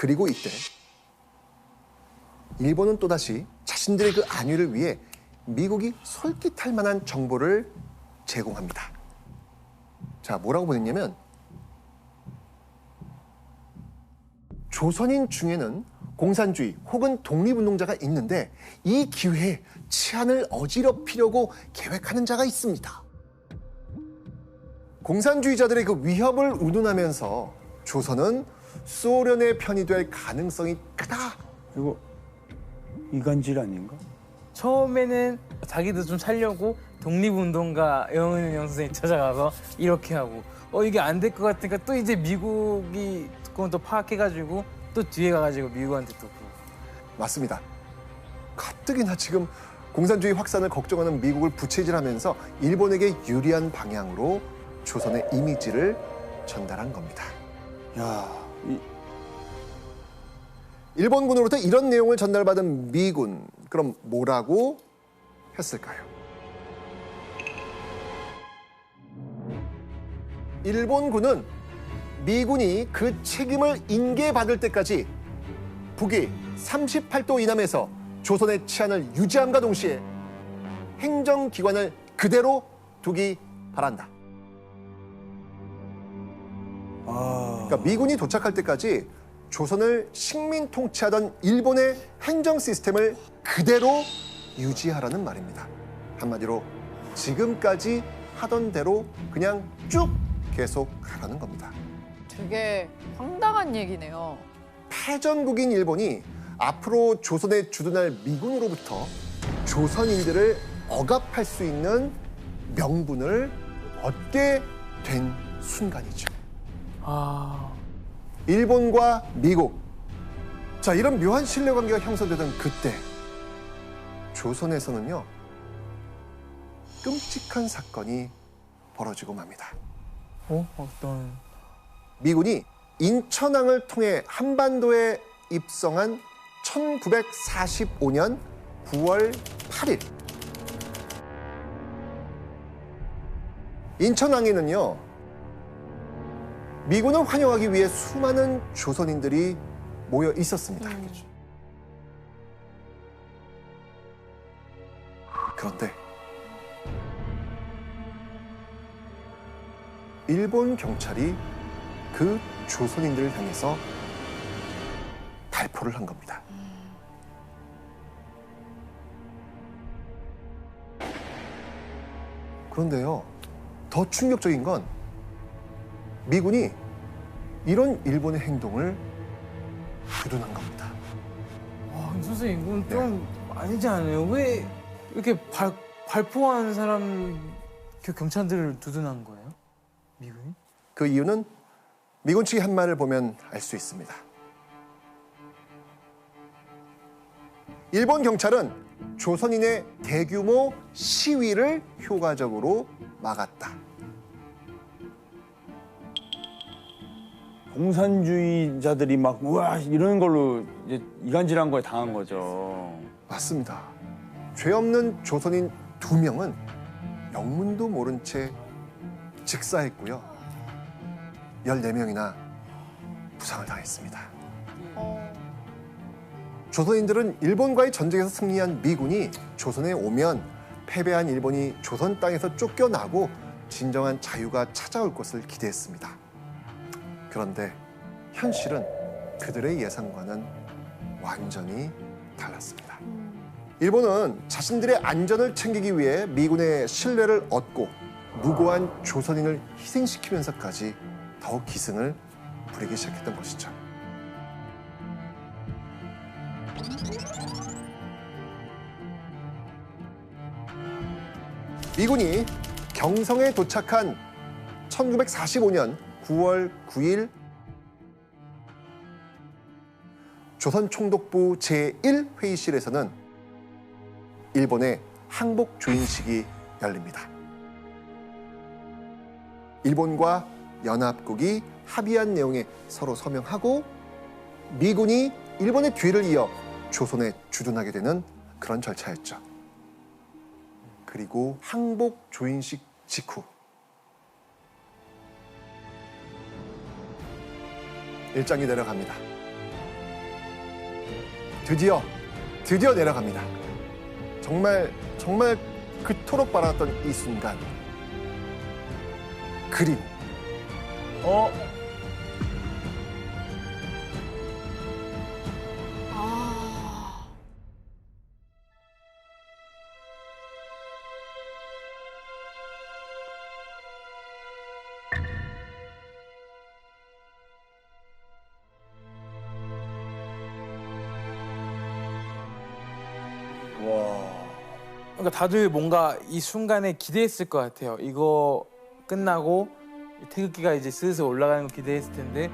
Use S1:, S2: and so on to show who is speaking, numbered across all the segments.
S1: 그리고 이때 일본은 또다시 자신들의 그 안위를 위해 미국이 솔깃할 만한 정보를 제공합니다. 자, 뭐라고 보냈냐면 조선인 중에는 공산주의 혹은 독립운동자가 있는데 이 기회에 치안을 어지럽히려고 계획하는 자가 있습니다. 공산주의자들의 그 위협을 운운하면서 조선은 소련의 편이 될 가능성이 크다.
S2: 이거 이간질 아닌가?
S3: 처음에는 자기도 좀 살려고 독립운동가 영은영 선생님 찾아가서 이렇게 하고 이게 안 될 것 같으니까 또 이제 미국이 그건 또 파악해가지고 또 뒤에 가가지고 미국한테 또 그러고.
S1: 맞습니다. 가뜩이나 지금 공산주의 확산을 걱정하는 미국을 부채질하면서 일본에게 유리한 방향으로 조선의 이미지를 전달한 겁니다.
S2: 야,
S1: 일본군으로부터 이런 내용을 전달받은 미군, 그럼 뭐라고 했을까요? 일본군은 미군이 그 책임을 인계받을 때까지 북위 38도 이남에서 조선의 치안을 유지함과 동시에 행정기관을 그대로 두기 바란다. 그러니까 미군이 도착할 때까지 조선을 식민 통치하던 일본의 행정 시스템을 그대로 유지하라는 말입니다. 한마디로 지금까지 하던 대로 그냥 쭉 계속 가라는 겁니다.
S4: 되게 황당한 얘기네요.
S1: 패전국인 일본이 앞으로 조선에 주둔할 미군으로부터 조선인들을 억압할 수 있는 명분을 얻게 된 순간이죠. 일본과 미국. 자, 이런 묘한 신뢰관계가 형성되던 그때 조선에서는요, 끔찍한 사건이 벌어지고 맙니다.
S3: 어떤?
S1: 미군이 인천항을 통해 한반도에 입성한 1945년 9월 8일. 인천항에는요, 미군을 환영하기 위해 수많은 조선인들이 모여 있었습니다. 그런데 일본 경찰이 그 조선인들을 향해서 발포를 한 겁니다. 그런데요, 더 충격적인 건 미군이 이런 일본의 행동을 두둔한 겁니다.
S3: 선생님 이건 좀 아니지 않아요? 왜 이렇게 발포하는 사람 그 경찰들을 두둔한 거예요? 미군이?
S1: 그 이유는 미군 측의 한 말을 보면 알 수 있습니다. 일본 경찰은 조선인의 대규모 시위를 효과적으로 막았다.
S2: 공산주의자들이 막 우와 이러는 걸로 이제 이간질한 거에 당한 거죠.
S1: 맞습니다. 죄 없는 조선인 2명은 영문도 모른 채 즉사했고요. 14명이나 부상을 당했습니다. 조선인들은 일본과의 전쟁에서 승리한 미군이 조선에 오면 패배한 일본이 조선 땅에서 쫓겨나고 진정한 자유가 찾아올 것을 기대했습니다. 그런데 현실은 그들의 예상과는 완전히 달랐습니다. 일본은 자신들의 안전을 챙기기 위해 미군의 신뢰를 얻고 무고한 조선인을 희생시키면서까지 더욱 기승을 부리기 시작했던 것이죠. 미군이 경성에 도착한 1945년 9월 9일 조선총독부 제1회의실에서는 일본의 항복 조인식이 열립니다. 일본과 연합국이 합의한 내용에 서로 서명하고 미군이 일본의 뒤를 이어 조선에 주둔하게 되는 그런 절차였죠. 그리고 항복 조인식 직후 일장이 내려갑니다. 드디어 내려갑니다. 정말 그토록 바랐던 이 순간. 그리고
S4: 아.
S3: 그러니까 다들 뭔가 이 순간에 기대했을 것 같아요. 이거 끝나고 태극기가 이제 슬슬 올라가는 거 기대했을 텐데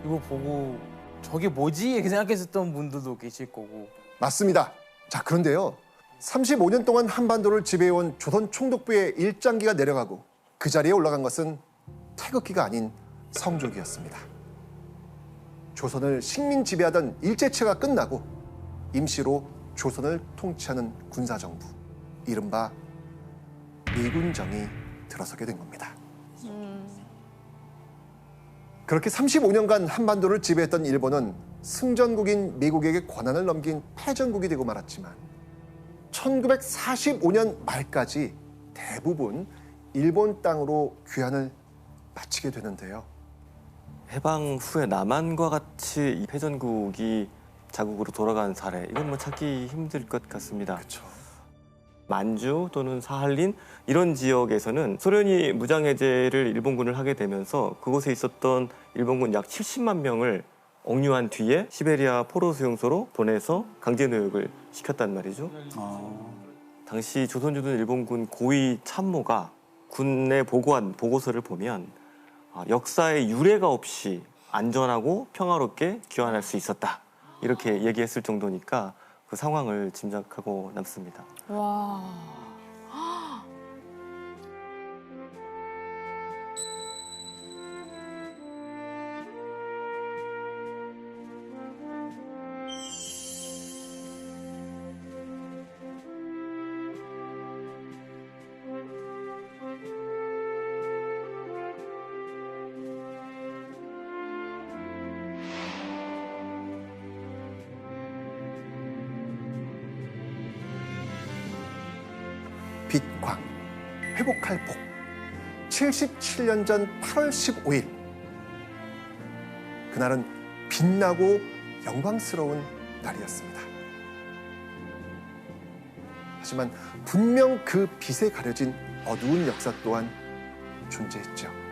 S3: 이거 보고 저게 뭐지? 이렇게 생각했었던 분들도 계실 거고.
S1: 맞습니다. 자, 그런데요. 35년 동안 한반도를 지배해온 조선 총독부의 일장기가 내려가고 그 자리에 올라간 것은 태극기가 아닌 성조기였습니다. 조선을 식민 지배하던 일제체가 끝나고 임시로 조선을 통치하는 군사정부, 이른바 미군정이 들어서게 된 겁니다. 그렇게 35년간 한반도를 지배했던 일본은 승전국인 미국에게 권한을 넘긴 패전국이 되고 말았지만 1945년 말까지 대부분 일본 땅으로 귀환을 마치게 되는데요.
S5: 해방 후에 남한과 같이 이 패전국이 자국으로 돌아간 사례, 이건 뭐 찾기 힘들 것 같습니다.
S1: 그렇죠.
S5: 만주 또는 사할린 이런 지역에서는 소련이 무장해제를 일본군을 하게 되면서 그곳에 있었던 일본군 약 70만 명을 억류한 뒤에 시베리아 포로 수용소로 보내서 강제노역을 시켰단 말이죠. 당시 조선주둔 일본군 고위 참모가 군에 보고한 보고서를 보면 역사의 유례가 없이 안전하고 평화롭게 귀환할 수 있었다, 이렇게 얘기했을 정도니까 그 상황을 짐작하고 남습니다.
S4: 와.
S1: 빛광, 회복할 복. 77년 전 8월 15일. 그날은 빛나고 영광스러운 날이었습니다. 하지만 분명 그 빛에 가려진 어두운 역사 또한 존재했죠.